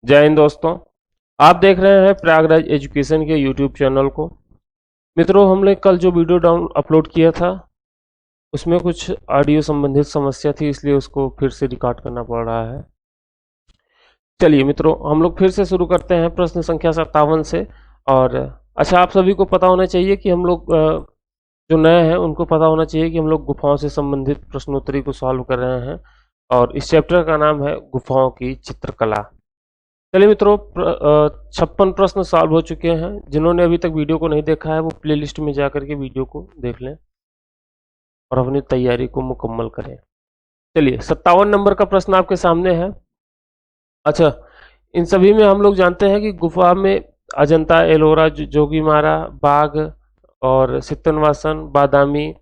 जय हिंद दोस्तों। आप देख रहे हैं प्रयागराज एजुकेशन के यूट्यूब चैनल को। मित्रों, हमने कल जो वीडियो डाउन अपलोड किया था उसमें कुछ ऑडियो संबंधित समस्या थी, इसलिए उसको फिर से रिकॉर्ड करना पड़ रहा है। चलिए मित्रों, हम लोग फिर से शुरू करते हैं प्रश्न संख्या 57 से। और अच्छा, आप सभी को पता होना चाहिए कि हम लोग जो नए हैं उनको पता होना चाहिए कि हम लोग गुफाओं से संबंधित प्रश्नोत्तरी को सॉल्व कर रहे हैं और इस चैप्टर का नाम है गुफाओं की चित्रकला। चलिए मित्रों, 56 प्रश्न सॉल्व हो चुके हैं। जिन्होंने अभी तक वीडियो को नहीं देखा है वो प्लेलिस्ट में जाकर के वीडियो को देख लें और अपनी तैयारी को मुकम्मल करें। चलिए, 57 नंबर का प्रश्न आपके सामने है। अच्छा, इन सभी में हम लोग जानते हैं कि गुफा में अजंता, एलोरा, जोगीमारा, बाघ और सित्तनवासन, बादामी,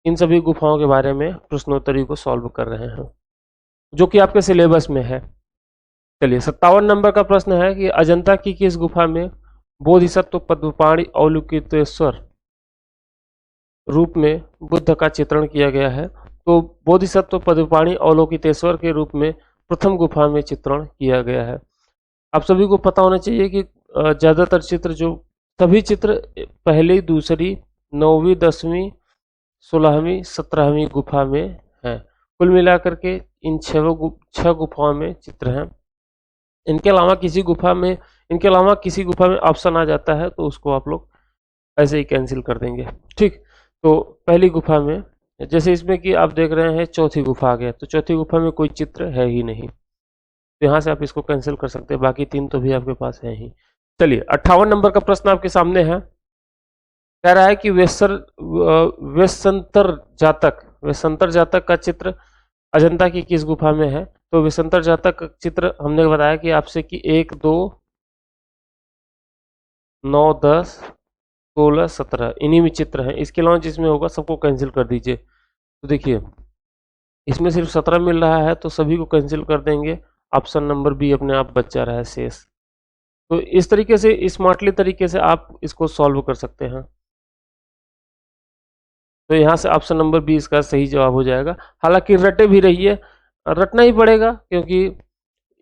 इन सभी गुफाओं के बारे में प्रश्नोत्तरी को सॉल्व कर रहे हैं जो कि आपके सिलेबस में है। चलिए, 57 नंबर का प्रश्न है कि अजंता की किस गुफा में बोधिसत्व पद्मपाणि अवलोकितेश्वर रूप में बुद्ध का चित्रण किया गया है? तो बोधिसत्व पद्मपाणि अवलोकितेश्वर के रूप में प्रथम गुफा में चित्रण किया गया है। आप सभी को पता होना चाहिए कि ज़्यादातर चित्र जो सभी चित्र पहली, दूसरी, 9वीं, 10वीं, 16वीं, 17वीं गुफा में हैं। कुल मिलाकर के इन 6 गुफाओं में चित्र हैं। इनके अलावा किसी गुफा में ऑप्शन आ जाता है तो उसको आप लोग ऐसे ही कैंसिल कर देंगे। ठीक, तो पहली गुफा में, जैसे इसमें कि आप देख रहे हैं चौथी गुफा आ गया, तो चौथी गुफा में कोई चित्र है ही नहीं, तो यहाँ से आप इसको कैंसिल कर सकते हैं। बाकी 3 तो भी आपके पास है ही। चलिए, 58 नंबर का प्रश्न आपके सामने है। कह रहा है कि वेशंतर जातक का चित्र अजंता की किस गुफा में है? तो वेशंतर जातक का चित्र हमने बताया कि आपसे कि 1, 2, 9, 10, 16, 17 इन्हीं में चित्र हैं। इसके अलावा जिसमें होगा सबको कैंसिल कर दीजिए। तो देखिए, इसमें सिर्फ 17 मिल रहा है तो सभी को कैंसिल कर देंगे। ऑप्शन नंबर बी अपने आप बच जा रहा है शेष। तो इस तरीके से, स्मार्टली तरीके से आप इसको सॉल्व कर सकते हैं। तो यहाँ से ऑप्शन नंबर बी इसका सही जवाब हो जाएगा। हालांकि रटे भी रहिए, रटना ही पड़ेगा क्योंकि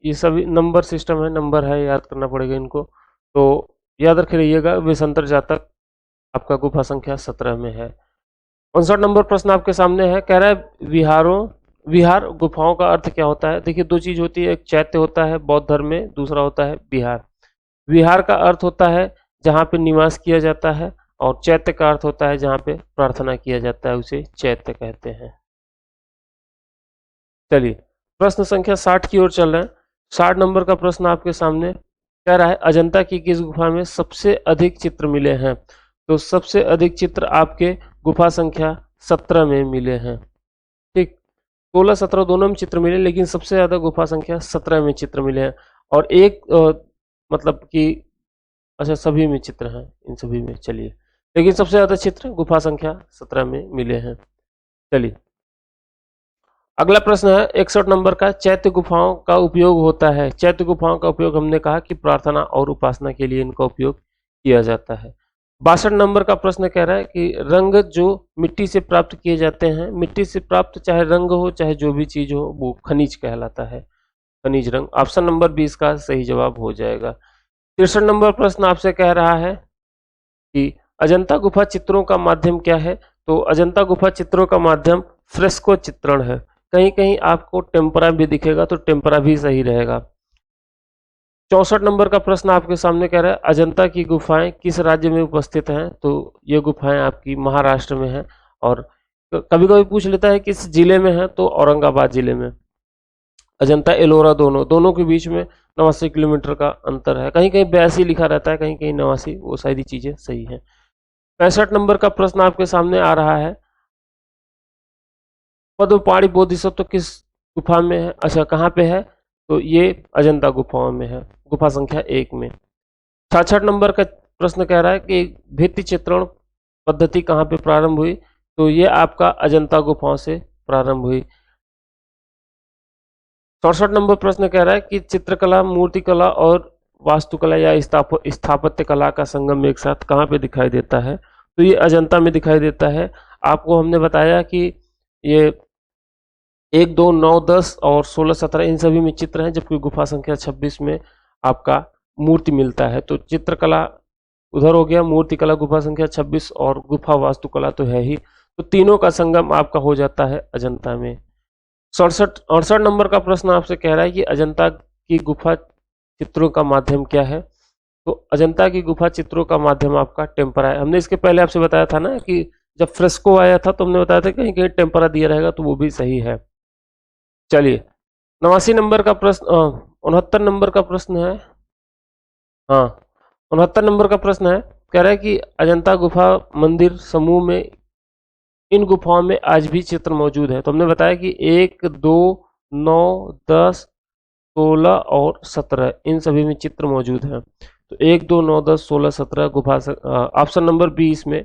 ये सभी नंबर सिस्टम है, नंबर है, याद करना पड़ेगा इनको। तो याद रखे रहिएगा, वेशंतर जातक आपका गुफा संख्या 17 में है। 59 नंबर प्रश्न आपके सामने है। कह रहा है विहार गुफाओं का अर्थ क्या होता है? देखिए, 2 चीज होती है, एक चैत्य होता है बौद्ध धर्म में, दूसरा होता है विहार। विहार का अर्थ होता है जहाँ पे निवास किया जाता है और चैत्य का अर्थ होता है जहाँ पे प्रार्थना किया जाता है, उसे चैत्य कहते हैं। चलिए, प्रश्न संख्या 60 की ओर चल रहे हैं। 60 नंबर का प्रश्न आपके सामने कह रहा है अजंता की किस गुफा में सबसे अधिक चित्र मिले हैं? तो सबसे अधिक चित्र आपके गुफा संख्या 17 में मिले हैं। ठीक, 16, 17 दोनों में चित्र मिले, लेकिन सबसे ज्यादा गुफा संख्या 17 में चित्र मिले हैं। और एक मतलब कि अच्छा, सभी में चित्र हैं, इन सभी में। चलिए, लेकिन सबसे ज्यादा चित्र गुफा संख्या 17 में मिले हैं। चलिए, अगला प्रश्न है 61 नंबर का। चैत्य गुफाओं का उपयोग होता है। चैत्य गुफाओं का उपयोग हमने कहा कि प्रार्थना और उपासना के लिए इनका उपयोग किया जाता है। 62 नंबर का प्रश्न कह रहा है कि रंग जो मिट्टी से प्राप्त किए जाते हैं, मिट्टी से प्राप्त चाहे रंग हो चाहे जो भी चीज हो, वो खनिज कहलाता है, खनिज रंग। ऑप्शन नंबर 20 का सही जवाब हो जाएगा। 63 नंबर प्रश्न आपसे कह रहा है कि अजंता गुफा चित्रों का माध्यम क्या है? तो अजंता गुफा चित्रों का माध्यम फ्रेस्को चित्रण है। कहीं कहीं आपको टेम्परा भी दिखेगा तो टेम्परा भी सही रहेगा। 64 नंबर का प्रश्न आपके सामने कह रहा है अजंता की गुफाएं किस राज्य में उपस्थित हैं? तो ये गुफाएं आपकी महाराष्ट्र में हैं। और कभी कभी पूछ लेता है किस जिले में है, तो औरंगाबाद जिले में। अजंता, एलोरा दोनों के बीच में 89 किलोमीटर का अंतर है। कहीं कहीं 82 लिखा रहता है, कहीं कहीं 89, वो सारी चीजें सही है। 65 नंबर का प्रश्न आपके सामने आ रहा है पद्मपाणि बोधिसत्व किस गुफा में है? अच्छा, कहाँ पे है? तो ये अजंता गुफाओं में है, गुफा संख्या 1 में। 66 नंबर का प्रश्न कह रहा है कि भित्ति चित्रण पद्धति कहाँ पे प्रारंभ हुई? तो ये आपका अजंता गुफाओं से प्रारंभ हुई। 67 नंबर प्रश्न कह रहा है कि चित्रकला, मूर्तिकला और वास्तुकला या स्थापत्य कला का संगम एक साथ कहाँ पे दिखाई देता है? तो ये अजंता में दिखाई देता है। आपको हमने बताया कि ये 1, 2, 9, 10 और 16, 17 इन सभी में चित्र हैं, जबकि गुफा संख्या 26 में आपका मूर्ति मिलता है। तो चित्रकला उधर हो गया, मूर्तिकला गुफा संख्या 26 और गुफा वास्तुकला तो है ही, तो तीनों का संगम आपका हो जाता है अजंता में। 68 नंबर का प्रश्न आपसे कह रहा है कि अजंता की गुफा चित्रों का माध्यम क्या है। तो अजंता की गुफा चित्रों का माध्यम आपका टेम्परा है। हमने इसके पहले आपसे बताया था ना कि जब फ्रेस्को आया था तो हमने बताया था कहीं कहीं टेम्परा दिया रहेगा, तो वो भी सही है। चलिए 89 नंबर का प्रश्न, 69 नंबर का प्रश्न है, हाँ 69 नंबर का प्रश्न है, कह रहा है कि अजंता गुफा मंदिर समूह में इन गुफाओं में आज भी चित्र मौजूद है। तो हमने बताया कि 1, 2, 9, 10, 16 और 17 इन सभी में चित्र मौजूद है। तो 1, 2, 9, 10, 16, 17 गुफा ऑप्शन नंबर बी इसमें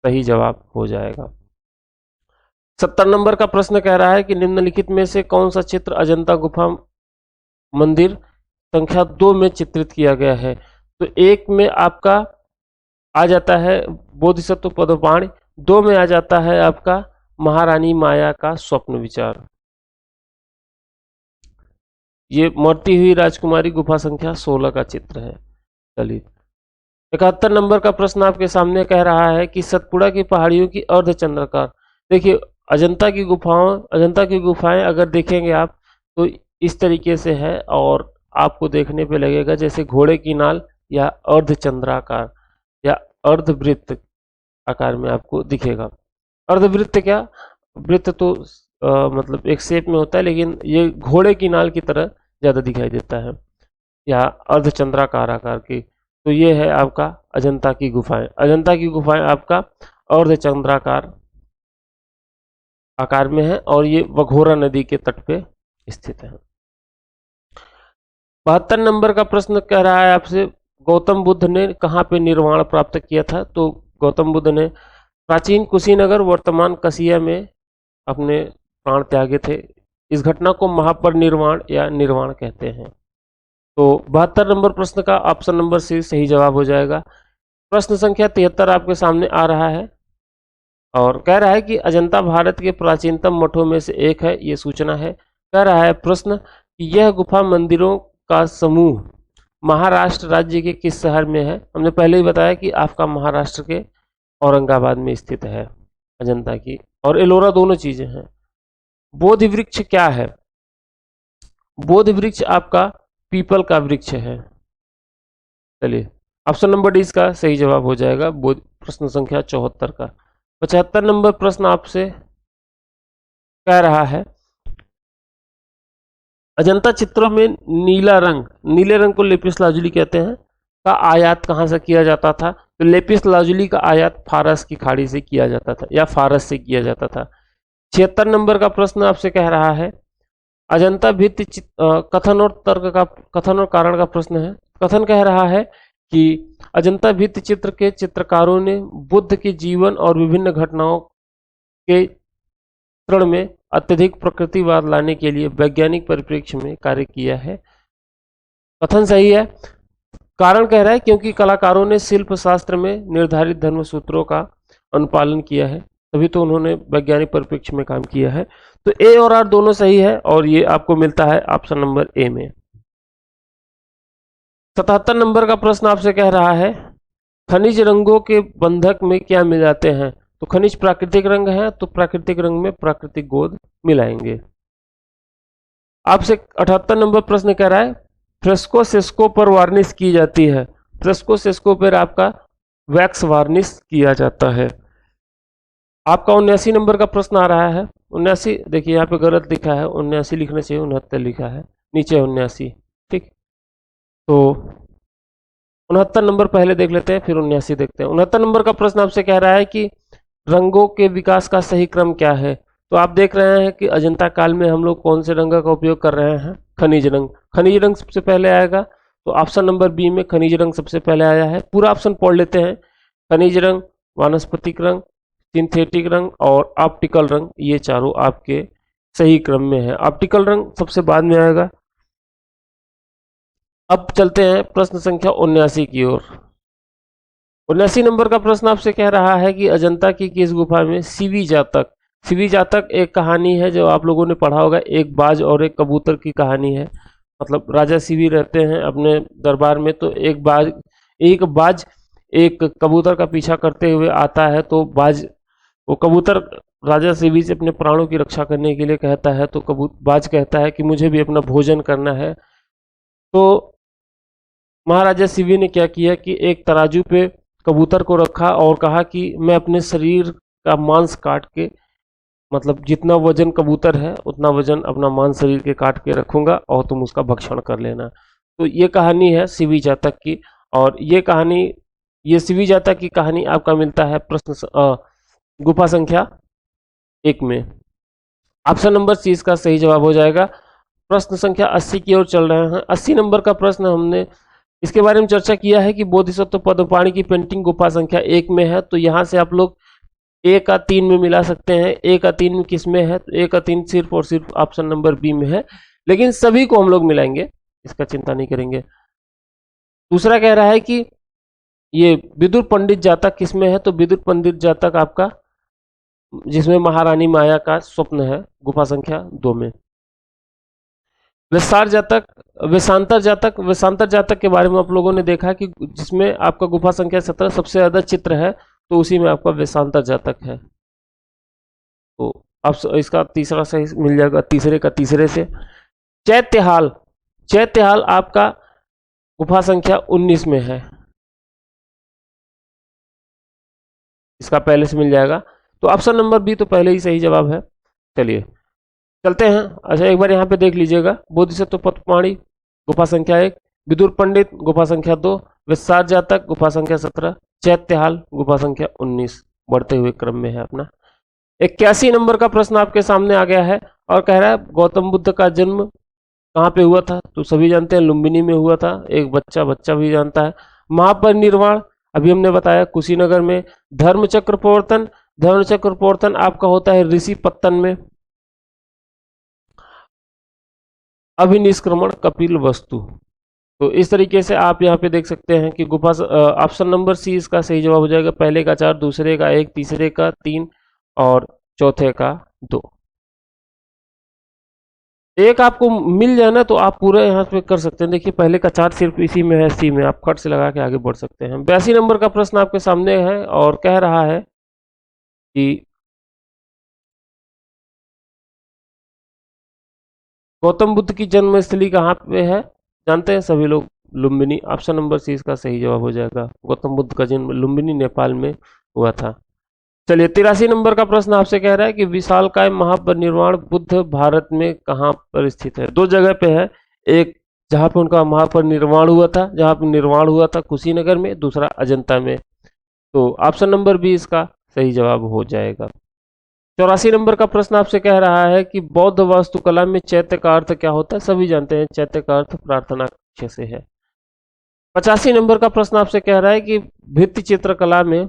सही जवाब हो जाएगा। 70 नंबर का प्रश्न कह रहा है कि निम्नलिखित में से कौन सा चित्र अजंता गुफा मंदिर संख्या 2 में चित्रित किया गया है। तो 1 में आपका आ जाता है बोधिसत्व पदोपाणी, 2 में आ जाता है आपका महारानी माया का स्वप्न विचार। ये मरती हुई राजकुमारी गुफा संख्या 16 का चित्र है। चलिए 71 नंबर का प्रश्न आपके सामने कह रहा है कि सतपुड़ा की पहाड़ियों की अर्धचंद्राकार, देखिए अजंता की गुफाएं अगर देखेंगे आप तो इस तरीके से है, और आपको देखने पे लगेगा जैसे घोड़े की नाल या अर्धचंद्राकार या अर्धवृत्त आकार में आपको दिखेगा। अर्धवृत्त क्या, वृत्त तो मतलब एक शेप में होता है, लेकिन ये घोड़े की नाल की तरह ज़्यादा दिखाई देता है, या अर्धचंद्राकार आकार की। तो ये है आपका अजंता की गुफाएं। अजंता की गुफाएं आपका अर्धचंद्राकार आकार में है और ये वघोरा नदी के तट पे स्थित है। 72 नंबर का प्रश्न कह रहा है आपसे, गौतम बुद्ध ने कहाँ पे निर्वाण प्राप्त किया था। तो गौतम बुद्ध ने प्राचीन कुशीनगर वर्तमान कसिया में अपने प्राण त्यागे थे। इस घटना को महापरिनिर्वाण या निर्वाण कहते हैं। तो 72 नंबर प्रश्न का ऑप्शन नंबर सी सही जवाब हो जाएगा। प्रश्न संख्या 73 आपके सामने आ रहा है और कह रहा है कि अजंता भारत के प्राचीनतम मठों में से एक है, ये सूचना है। कह रहा है प्रश्न कि यह गुफा मंदिरों का समूह महाराष्ट्र राज्य के किस शहर में है। हमने पहले ही बताया कि आपका महाराष्ट्र के औरंगाबाद में स्थित है अजंता की, और एलोरा दोनों चीजें हैं। बोधि वृक्ष क्या है, बोधि वृक्ष आपका पीपल का वृक्ष है। चलिए ऑप्शन नंबर डी इसका सही जवाब हो जाएगा, प्रश्न संख्या 74 का। 75 नंबर प्रश्न आपसे कह रहा है, अजंता चित्रों में नीला रंग, नीले रंग को लेपिस लाजुली कहते हैं, का आयात कहाँ से किया जाता था। तो लेपिस लाजुली का आयात फारस की खाड़ी से किया जाता था या फारस से किया जाता था। 76 नंबर का प्रश्न आपसे कह रहा है, अजंता भित्ति कथन और तर्क का, कथन और कारण का प्रश्न है। कथन कह रहा है कि अजंता भित्ति चित्र के चित्रकारों ने बुद्ध के जीवन और विभिन्न घटनाओं के चित्रण में अत्यधिक प्रकृतिवाद लाने के लिए वैज्ञानिक परिप्रेक्ष्य में कार्य किया है। कथन सही है। कारण कह रहा है क्योंकि कलाकारों ने शिल्प शास्त्र में निर्धारित धर्म सूत्रों का अनुपालन किया है, तभी तो उन्होंने वैज्ञानिक परिप्रेक्ष्य में काम किया है। तो ए और आर दोनों सही है और ये आपको मिलता है ऑप्शन नंबर ए में। 77 नंबर का प्रश्न आपसे कह रहा है, खनिज रंगों के बंधक में क्या मिलाते हैं। तो खनिज प्राकृतिक रंग है, तो प्राकृतिक रंग में प्राकृतिक गोंद मिलाएंगे। आपसे 78 नंबर प्रश्न कह रहा है, फ्रेस्को सेस्को पर वार्निश की जाती है। फ्रेस्को सेस्को पर आपका वैक्स वार्निश किया जाता है। आपका 79 नंबर का प्रश्न आ रहा है। 79 देखिए यहाँ पे गलत लिखा है, 79 लिखना चाहिए, 69 लिखा है, नीचे 79। ठीक, तो 69 नंबर पहले देख लेते हैं, फिर 79 देखते हैं। 69 नंबर का प्रश्न आपसे कह रहा है कि रंगों के विकास का सही क्रम क्या है। तो आप देख रहे हैं कि अजंता काल में हम लोग कौन से रंग का उपयोग कर रहे हैं, खनिज रंग। खनिज रंग सबसे पहले आएगा, तो ऑप्शन नंबर बी में खनिज रंग सबसे पहले आया है। पूरा ऑप्शन पढ़ लेते हैं, खनिज रंग, वानस्पतिक रंग, सिंथेटिक रंग और ऑप्टिकल रंग, ये चारों आपके सही क्रम में है। ऑप्टिकल रंग सबसे बाद में आएगा। अब चलते हैं प्रश्न संख्या 79 की ओर। 79 नंबर का प्रश्न आपसे कह रहा है कि अजंता की किस गुफा में शिवी जातक शिवी जातक एक कहानी है जो आप लोगों ने पढ़ा होगा, एक बाज और एक कबूतर की कहानी है। मतलब राजा शिवी रहते हैं अपने दरबार में, तो एक बाज एक कबूतर का पीछा करते हुए आता है, तो वो कबूतर राजा शिवी से अपने प्राणों की रक्षा करने के लिए कहता है, तो बाज कहता है कि मुझे भी अपना भोजन करना है। तो महाराजा शिवी ने क्या किया कि एक तराजू पे कबूतर को रखा और कहा कि मैं अपने शरीर का मांस काट के, मतलब जितना वजन कबूतर है उतना वजन अपना मांस शरीर के काट के रखूंगा और तुम उसका भक्षण कर लेना। तो ये कहानी है शिवी जातक की। और ये शिवी जातक की कहानी आपका मिलता है गुफा संख्या 1 में। ऑप्शन नंबर सी इसका सही जवाब हो जाएगा। प्रश्न संख्या 80 की ओर चल रहे हैं। 80 नंबर का प्रश्न हमने इसके बारे में चर्चा किया है कि बोधिसत्व पद्मपाणि की पेंटिंग गुफा संख्या 1 में है। तो यहाँ से आप लोग ए का 3 में मिला सकते हैं। ए का 3 में किस में है? तो ए का 3 सिर्फ और सिर्फ ऑप्शन नंबर बी में है, लेकिन सभी को हम लोग मिलाएंगे, इसका चिंता नहीं करेंगे। दूसरा कह रहा है कि ये विदुर पंडित जातक किस में है? तो विदुर पंडित जातक आपका जिसमें महारानी माया का स्वप्न है, गुफा संख्या 2 में। विस्तार जातक, वेशांतर जातक के बारे में आप लोगों ने देखा कि जिसमें आपका गुफा संख्या 17 सबसे ज्यादा चित्र है, तो उसी में आपका वेशांतर जातक है। तो अब इसका तीसरा सही मिल जाएगा, तीसरे का तीसरे से। चैत्यहाल आपका गुफा संख्या 19 में है, इसका पहले से मिल जाएगा। तो ऑप्शन नंबर बी तो पहले ही सही जवाब है। चलिए चलते हैं। अच्छा, एक बार यहाँ पे देख लीजिएगा, बोधिसत्व पद्मपाणि गुफा संख्या 1, विदुर पंडित गुफा संख्या 2, विस्तार जातक गुफा संख्या 17, चैत्यहाल गुफा संख्या 19 बढ़ते हुए क्रम में है अपना। 81 नंबर का प्रश्न आपके सामने आ गया है और कह रहा है गौतम बुद्ध का जन्म कहाँ पे हुआ था? तो सभी जानते हैं लुम्बिनी में हुआ था, एक बच्चा भी जानता है। महापरिनिर्वाण अभी हमने बताया कुशीनगर में। धर्मचक्र प्रवर्तन आपका होता है ऋषि पत्तन में। अभिनिष्क्रमण कपिल वस्तु। तो इस तरीके से आप यहाँ पे देख सकते हैं कि गुफा ऑप्शन नंबर सी इसका सही जवाब हो जाएगा। पहले का 4, दूसरे का 1, तीसरे का 3 और चौथे का 2। एक आपको मिल जाए ना तो आप पूरा यहाँ पे कर सकते हैं। देखिए पहले का 4 सिर्फ इसी में है, सी में, आप कट से लगा के आगे बढ़ सकते हैं। 82 नंबर का प्रश्न आपके सामने है और कह रहा है कि गौतम बुद्ध की जन्मस्थली कहाँ पे है? जानते हैं सभी लोग, लुम्बिनी। ऑप्शन नंबर सी इसका सही जवाब हो जाएगा। गौतम बुद्ध का जन्म लुम्बिनी नेपाल में हुआ था। चलिए 83 नंबर का प्रश्न आपसे कह रहा है कि विशालकाय महापरिनिर्वाण बुद्ध भारत में कहाँ पर स्थित है? 2 जगह पे है, एक जहाँ पे उनका महापरिनिर्वाण हुआ था, जहाँ पे निर्वाण हुआ था कुशीनगर में, दूसरा अजंता में। तो ऑप्शन नंबर बी इसका सही जवाब हो जाएगा। 84 नंबर का प्रश्न आपसे कह रहा है कि बौद्ध वास्तुकला में चैत्य का अर्थ क्या होता है? सभी जानते हैं चैत्य का अर्थ प्रार्थना कक्ष से है। 85 नंबर का प्रश्न आपसे कह रहा है कि भित्ति चित्रकला में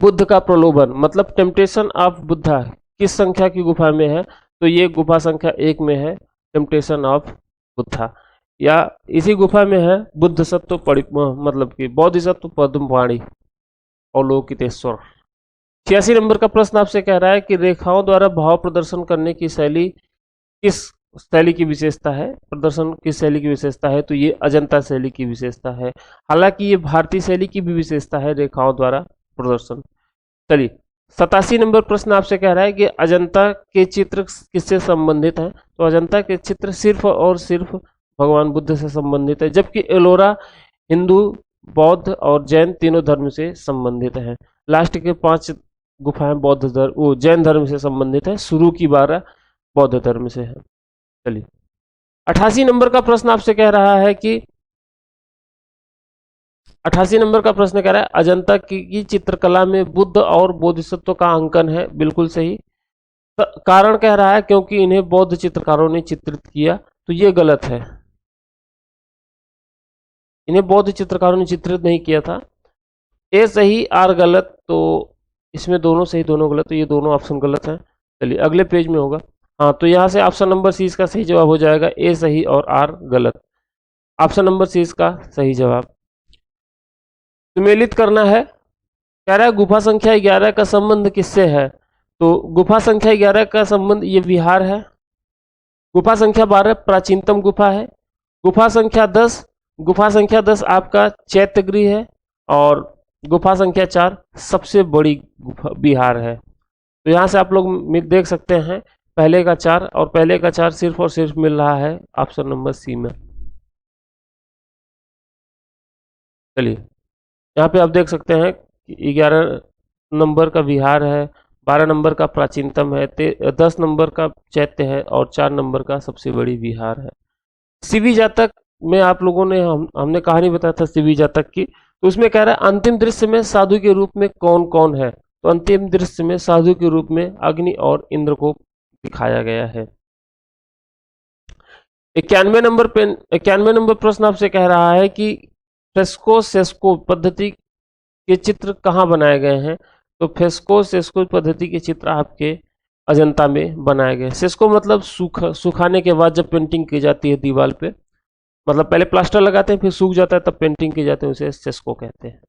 बुद्ध का प्रलोभन मतलब टेम्पटेशन ऑफ बुद्धा किस संख्या की गुफा में है? तो ये गुफा संख्या 1 में है, टेम्पटेशन ऑफ बुद्धा, या इसी गुफा में है बुद्ध सत्व मतलब कि बोधिसत्व पद्मपाणि अवलोकितेश्वर। 86 नंबर का प्रश्न आपसे कह रहा है कि रेखाओं द्वारा भाव प्रदर्शन करने की शैली किस शैली की विशेषता है? प्रदर्शन किस शैली की विशेषता है? तो ये अजंता शैली की विशेषता है। हालांकि ये भारतीय शैली की भी विशेषता है, रेखाओं द्वारा प्रदर्शन। चलिए 87 नंबर प्रश्न आपसे कह रहा है कि अजंता के चित्र किससे संबंधित हैं? तो अजंता के चित्र सिर्फ और सिर्फ भगवान बुद्ध से संबंधित है, जबकि एलोरा हिंदू, बौद्ध और जैन तीनों धर्म से संबंधित है। लास्ट के 5 गुफाएं जैन धर्म से संबंधित है, शुरू की 12 बौद्ध धर्म से है। चलिए 88 नंबर का प्रश्न आपसे कह रहा है कि 88 नंबर का प्रश्न कह रहा है अजंता की चित्रकला में बुद्ध और बोधिसत्व का अंकन है। बिल्कुल सही। कारण कह रहा है क्योंकि इन्हें बौद्ध चित्रकारों ने चित्रित किया, तो ये गलत है, इन्हें बौद्ध चित्रकारों ने चित्रित नहीं किया था। ए सही आर गलत, तो इसमें दोनों सही दोनों गलत, तो ये दोनों ऑप्शन गलत हैं। चलिए अगले पेज में होगा। हाँ, तो यहाँ से ऑप्शन नंबर सी इसका सही जवाब हो जाएगा, ए सही और आर गलत। ऑप्शन नंबर सी इसका सही जवाब। सुमेलित करना है, कह रहा है गुफा संख्या 11 का संबंध किससे है? तो गुफा संख्या 11 का संबंध ये विहार है। गुफा संख्या 12 प्राचीनतम गुफा है। गुफा संख्या 10 आपका चैत्यगृह है। और गुफा संख्या 4 सबसे बड़ी गुफा विहार है। तो यहाँ से आप लोग देख सकते हैं पहले का 4 और पहले का 4 सिर्फ और सिर्फ मिल रहा है ऑप्शन नंबर सी में। चलिए यहाँ पे आप देख सकते हैं 11 नंबर का विहार है, 12 नंबर का प्राचीनतम है, 10 नंबर का चैत्य है और 4 नंबर का सबसे बड़ी विहार है। शिवी जातक में आप लोगों ने हमने कहानी बताया था शिवी जातक की, तो उसमें कह रहा है अंतिम दृश्य में साधु के रूप में कौन कौन है। तो अंतिम दृश्य में साधु के रूप में अग्नि और इंद्र को दिखाया गया है। 91 नंबर प्रश्न आपसे कह रहा है कि फ्रेस्को सेस्को पद्धति के चित्र कहाँ बनाए गए हैं। तो फ्रेस्को सेस्को पद्धति के चित्र आपके अजंता में बनाए गए। सेस्को मतलब सुखाने के बाद जब पेंटिंग की जाती है दीवार पे, मतलब पहले प्लास्टर लगाते हैं फिर सूख जाता है तब पेंटिंग की जाती है, उसे सेस्को कहते हैं।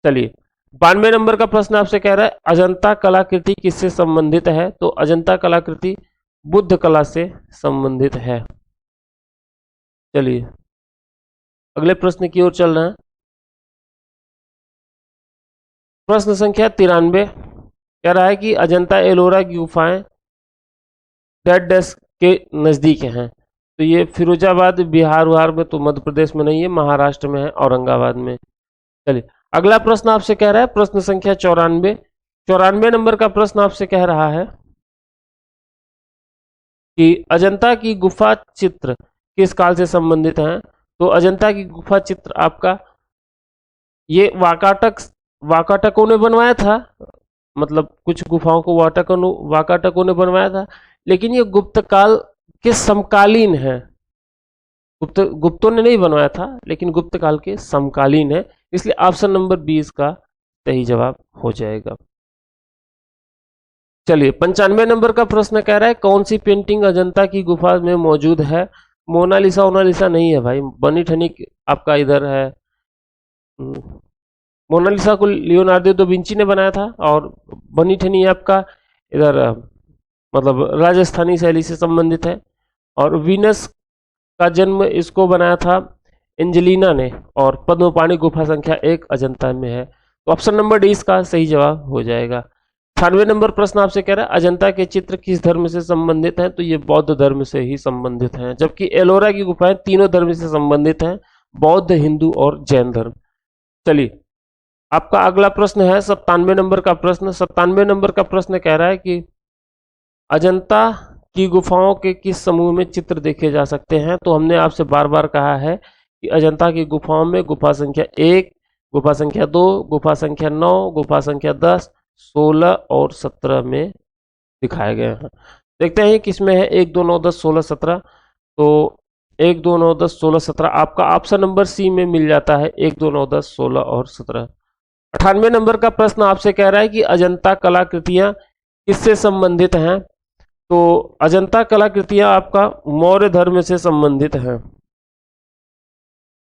चलिए 92 नंबर का प्रश्न आपसे कह रहा है अजंता कलाकृति किससे संबंधित है। तो अजंता कलाकृति बुद्ध कला से संबंधित है। चलिए अगले प्रश्न की ओर चल रहे हैं। प्रश्न संख्या 93 कह रहा है कि अजंता एलोरा की गुफाएं डेड डेस्क के नजदीक हैं। तो ये फिरोजाबाद बिहार में तो मध्य प्रदेश में नहीं है, महाराष्ट्र में है, औरंगाबाद में। चलिए अगला प्रश्न आपसे कह रहा है प्रश्न संख्या 94 नंबर का प्रश्न आपसे कह रहा है कि अजंता की गुफा चित्र किस काल से संबंधित हैं। तो अजंता की गुफा चित्र आपका ये वाकाटकों ने बनवाया था, मतलब कुछ गुफाओं को वाकाटकों ने बनवाया था, लेकिन ये गुप्त काल के समकालीन है। गुप्तों ने नहीं बनवाया था लेकिन गुप्त काल के समकालीन है, इसलिए ऑप्शन नंबर 20 का सही जवाब हो जाएगा। चलिए 95 नंबर का प्रश्न कह रहा है कौन सी पेंटिंग अजंता की गुफा में मौजूद है। मोनालिसा नहीं है भाई, बनी ठनी आपका इधर है। मोनालिसा को लियोनार्डो दा विंची ने बनाया था और बनी ठनी आपका इधर मतलब राजस्थानी शैली से संबंधित है। और वीनस का जन्म इसको बनाया था एंजेलिना ने, और पद्मपाणी गुफा संख्या 1 अजंता में है। तो ऑप्शन नंबर डी इसका सही जवाब हो जाएगा। 98 नंबर प्रश्न आपसे कह रहा है अजंता के चित्र किस धर्म से संबंधित हैं। तो ये बौद्ध धर्म से ही संबंधित हैं, जबकि एलोरा की गुफाएं तीनों धर्म से संबंधित हैं, बौद्ध, हिंदू और जैन धर्म। चलिए आपका अगला प्रश्न है 97 नंबर का प्रश्न। 97 नंबर का प्रश्न कह रहा है कि अजंता की गुफाओं के किस समूह में चित्र देखे जा सकते हैं। तो हमने आपसे बार बार कहा है कि अजंता की गुफाओं में गुफा संख्या 1, गुफा संख्या 2, गुफा संख्या 9, गुफा संख्या 10, 16 और 17 में दिखाए गए हैं। देखते हैं किसमें है 1, 2, 9, 10, 16, 17। तो 1, 2, 9, 10, 16, 17 आपका ऑप्शन नंबर सी में मिल जाता है। 1, 2, 9, 10, 16 और 17। 98 नंबर का प्रश्न आपसे कह रहा है कि अजंता कलाकृतियां किससे संबंधित हैं। तो अजंता कलाकृतियां आपका मौर्य धर्म से संबंधित हैं।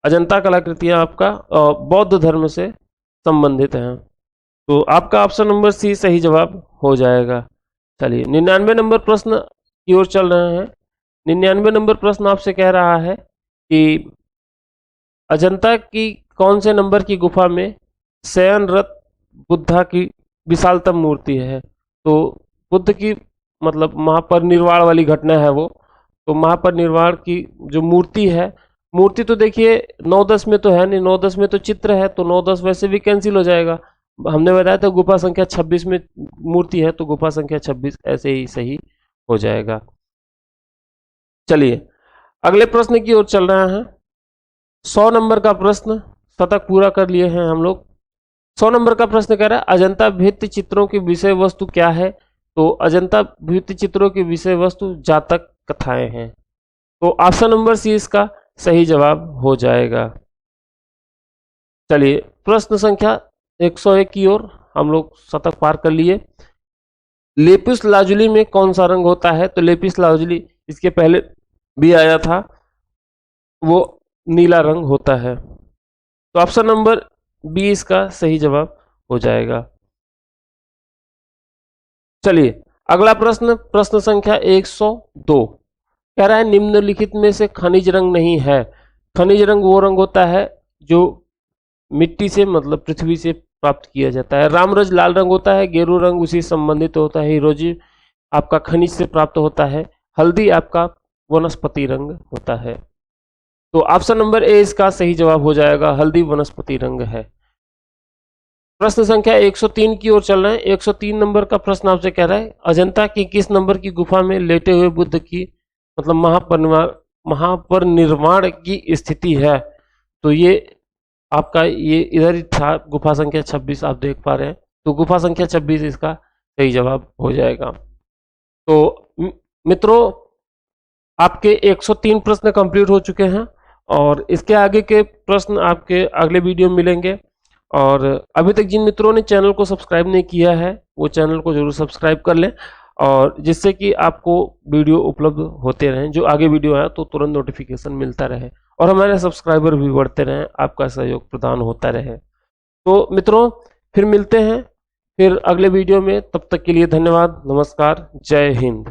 अजंता कलाकृतियां आपका बौद्ध धर्म से संबंधित हैं। तो आपका ऑप्शन नंबर सी सही जवाब हो जाएगा। चलिए 99 नंबर प्रश्न की ओर चल रहे हैं। 99 नंबर प्रश्न आपसे कह रहा है कि अजंता की कौन से नंबर की गुफा में शयनरत बुद्धा की विशालतम मूर्ति है। तो बुद्ध की मतलब महापरिनिर्वाण वाली घटना है वो, तो महापरिनिर्वाण की जो मूर्ति है, मूर्ति तो देखिए 9-10 में तो है नहीं, 9-10 में तो चित्र है, तो 9-10 वैसे भी कैंसिल हो जाएगा। हमने बताया था गुफा संख्या 26 में मूर्ति है, तो गुफा संख्या 26 ऐसे ही सही हो जाएगा। चलिए अगले प्रश्न की ओर चल रहे हैं। 100 नंबर का प्रश्न, शतक पूरा कर लिए हैं हम लोग। 100 नंबर का प्रश्न कह रहा है अजंता भित्ति चित्रों की विषय वस्तु क्या है। तो अजंता भित्ति चित्रों की विषय वस्तु जातक कथाएं हैं। तो ऑप्शन नंबर सी इसका सही जवाब हो जाएगा। चलिए प्रश्न संख्या 101 की ओर हम लोग शतक पार कर लिए। लेपिस लाजुली में कौन सा रंग होता है। तो लेपिस लाजुली इसके पहले भी आया था, वो नीला रंग होता है। तो ऑप्शन नंबर 20 का सही जवाब हो जाएगा। चलिए अगला प्रश्न, प्रश्न संख्या 102 कह रहा है निम्नलिखित में से खनिज रंग नहीं है। खनिज रंग वो रंग होता है जो मिट्टी से मतलब पृथ्वी से प्राप्त किया जाता है। रामरज लाल रंग होता है, गेरू रंग उसी संबंधित होता है, हीरोजी आपका खनिज से प्राप्त होता है, हल्दी आपका वनस्पति रंग होता है। तो ऑप्शन नंबर ए इसका सही जवाब हो जाएगा, हल्दी वनस्पति रंग है। प्रश्न संख्या 103 की ओर चल रहे हैं। 103 नंबर का प्रश्न आपसे कह रहा है अजंता की किस नंबर की गुफा में लेटे हुए बुद्ध की मतलब महापरिनिर्वाण की स्थिति है। तो ये आपका ये इधर ही था, गुफा संख्या 26 आप देख पा रहे हैं। तो गुफा संख्या 26 इसका सही जवाब हो जाएगा। तो मित्रों आपके 103 प्रश्न कंप्लीट हो चुके हैं और इसके आगे के प्रश्न आपके अगले वीडियो में मिलेंगे। और अभी तक जिन मित्रों ने चैनल को सब्सक्राइब नहीं किया है वो चैनल को जरूर सब्सक्राइब कर लें, और जिससे कि आपको वीडियो उपलब्ध होते रहें, जो आगे वीडियो आया तो तुरंत नोटिफिकेशन मिलता रहे और हमारे सब्सक्राइबर भी बढ़ते रहें, आपका सहयोग प्रदान होता रहे। तो मित्रों फिर मिलते हैं फिर अगले वीडियो में, तब तक के लिए धन्यवाद, नमस्कार, जय हिंद।